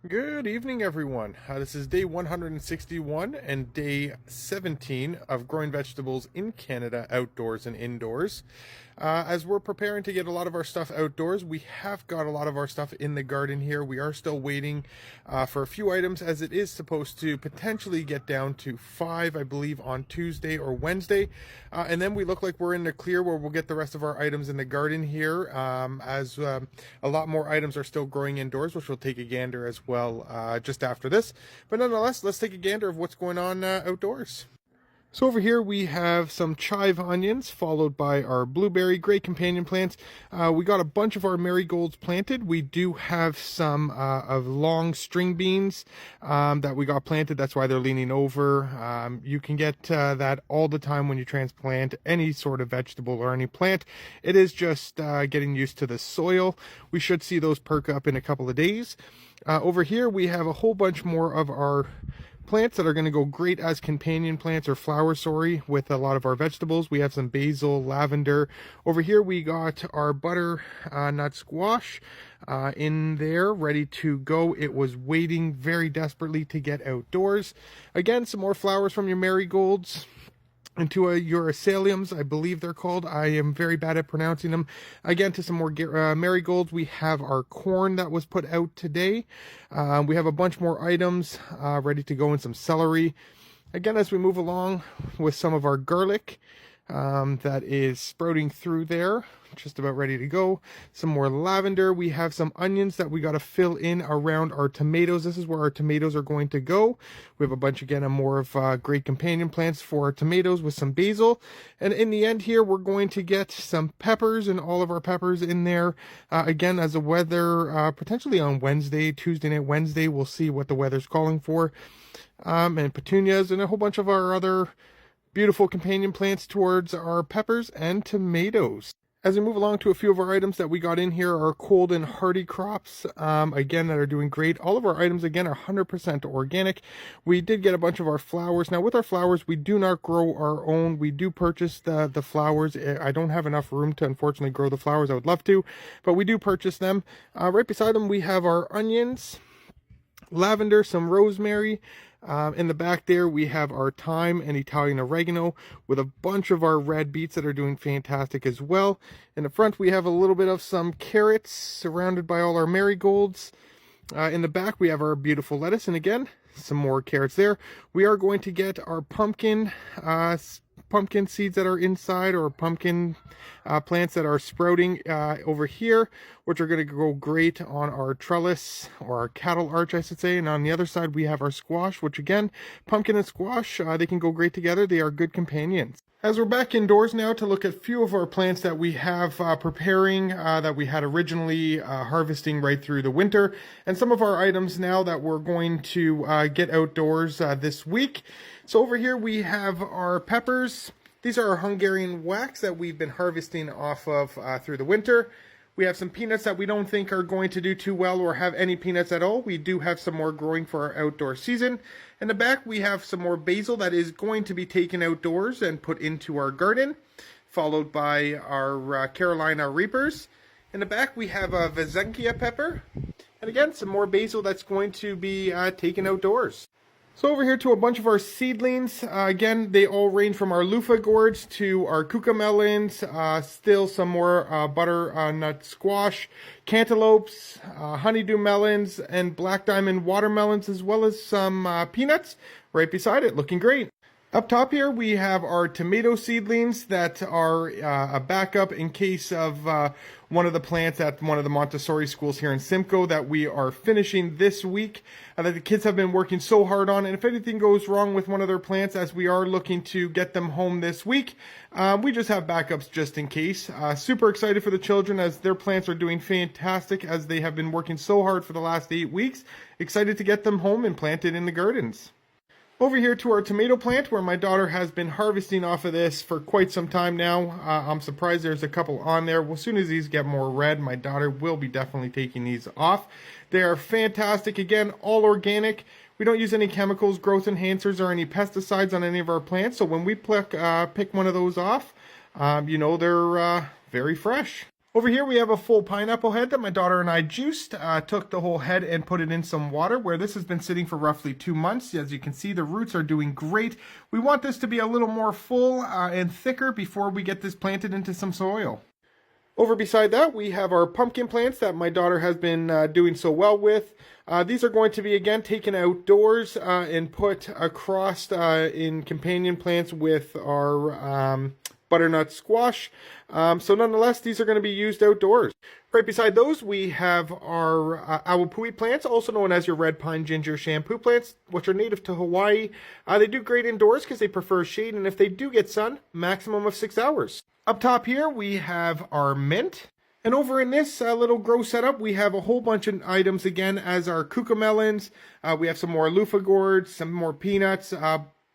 Good evening, everyone. This is day 161 and day 17 of growing vegetables in Canada, outdoors and indoors. As we're preparing to get a lot of our stuff outdoors, we have got a lot of our stuff in the garden here. We are still waiting for a few items, as it is supposed to potentially get down to 5, I believe, on Tuesday or Wednesday. And then we look like we're in the clear where we'll get the rest of our items in the garden here, as a lot more items are still growing indoors, which we'll take a gander as well just after this. But nonetheless, let's take a gander of what's going on outdoors. So over here we have some chive onions, followed by our blueberry, great companion plants. We got a bunch of our marigolds planted. We do have some of long string beans that we got planted. That's why they're leaning over. You can get that all the time when you transplant any sort of vegetable or any plant. It is just getting used to the soil. We should see those perk up in a couple of days. Over here we have a whole bunch more of our plants that are going to go great as companion plants or flowers, with a lot of our vegetables. We have some basil, lavender. Over here we got our butternut squash in there, ready to go. It was waiting very desperately to get outdoors. Again, some more flowers from your marigolds into your azaleums, I believe they're called. I am very bad at pronouncing them. Again, to some more marigolds, we have our corn that was put out today. We have a bunch more items ready to go, in some celery. Again, as we move along with some of our garlic that is sprouting through there, just about ready to go. Some more lavender. We have some onions that we got to fill in around our tomatoes. This is where our tomatoes are going to go. We have a bunch again of more of great companion plants for our tomatoes with some basil. And in the end here, we're going to get some peppers and all of our peppers in there. Again, as the weather, potentially on Wednesday, Tuesday night, Wednesday, we'll see what the weather's calling for. And petunias and a whole bunch of our other beautiful companion plants towards our peppers and tomatoes. As we move along to a few of our items that we got in here, are cold and hardy crops, again, that are doing great. All of our items, again, are 100% organic. We did get a bunch of our flowers. Now, with our flowers, we do not grow our own. We do purchase the flowers. I don't have enough room to, unfortunately, grow the flowers. I would love to, but we do purchase them. Right beside them, we have our onions, lavender, some rosemary. In the back there, we have our thyme and Italian oregano with a bunch of our red beets that are doing fantastic as well. In the front, we have a little bit of some carrots surrounded by all our marigolds. In the back, we have our beautiful lettuce, and again, some more carrots there. We are going to get our pumpkin seeds that are inside, or pumpkin plants that are sprouting over here, which are going to go great on our trellis, or our cattle arch, I should say. And on the other side, we have our squash, which again, pumpkin and squash, they can go great together. They are good companions. As we're back indoors now to look at a few of our plants that we have preparing, that we had originally harvesting right through the winter, and some of our items now that we're going to get outdoors this week. So over here we have our peppers. These are our Hungarian wax that we've been harvesting off of through the winter. We have some peanuts that we don't think are going to do too well or have any peanuts at all. We do have some more growing for our outdoor season. In the back, we have some more basil that is going to be taken outdoors and put into our garden, followed by our Carolina Reapers. In the back, we have a Vazenkia pepper. And again, some more basil that's going to be taken outdoors. So over here to a bunch of our seedlings. Again, they all range from our loofah gourds to our kuka melons, still some more butternut squash, cantaloupes, honeydew melons, and black diamond watermelons, as well as some peanuts right beside it, looking great. Up top here, we have our tomato seedlings that are a backup in case of one of the plants at one of the Montessori schools here in Simcoe that we are finishing this week, that the kids have been working so hard on. And if anything goes wrong with one of their plants, as we are looking to get them home this week, we just have backups just in case. Super excited for the children, as their plants are doing fantastic, as they have been working so hard for the last 8 weeks. Excited to get them home and planted in the gardens. Over here to our tomato plant, where my daughter has been harvesting off of this for quite some time now. I'm surprised there's a couple on there. Well, as soon as these get more red, my daughter will be definitely taking these off. They are fantastic. Again, all organic. We don't use any chemicals, growth enhancers, or any pesticides on any of our plants. So when we pick one of those off, you know, they're very fresh. Over here we have a full pineapple head that my daughter and I juiced. Took the whole head and put it in some water, where this has been sitting for roughly 2 months. As you can see, the roots are doing great. We want this to be a little more full and thicker before we get this planted into some soil. Over beside that, we have our pumpkin plants that my daughter has been doing so well with. These are going to be, again, taken outdoors and put across in companion plants with our butternut squash. So nonetheless, these are going to be used outdoors. Right beside those, we have our awapui plants, also known as your red pine ginger shampoo plants, which are native to Hawaii. They do great indoors because they prefer shade, and if they do get sun, maximum of 6 hours. Up top here, we have our mint. And over in this little grow setup, we have a whole bunch of items again as our cucamelons. We have some more loofah gourds, some more peanuts,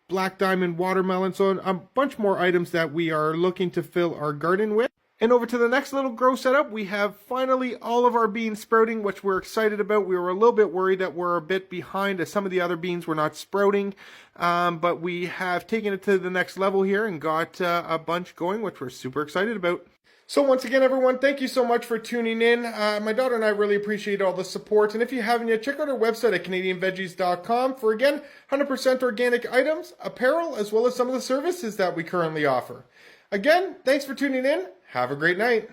black diamond watermelon, so a bunch more items that we are looking to fill our garden with. And over to the next little grow setup, we have finally all of our beans sprouting, which we're excited about. We were a little bit worried that we're a bit behind as some of the other beans were not sprouting, but we have taken it to the next level here and got a bunch going, which we're super excited about. So once again, everyone, thank you so much for tuning in. My daughter and I really appreciate all the support. And if you haven't yet, check out our website at CanadianVeggies.com for, again, 100% organic items, apparel, as well as some of the services that we currently offer. Again, thanks for tuning in. Have a great night.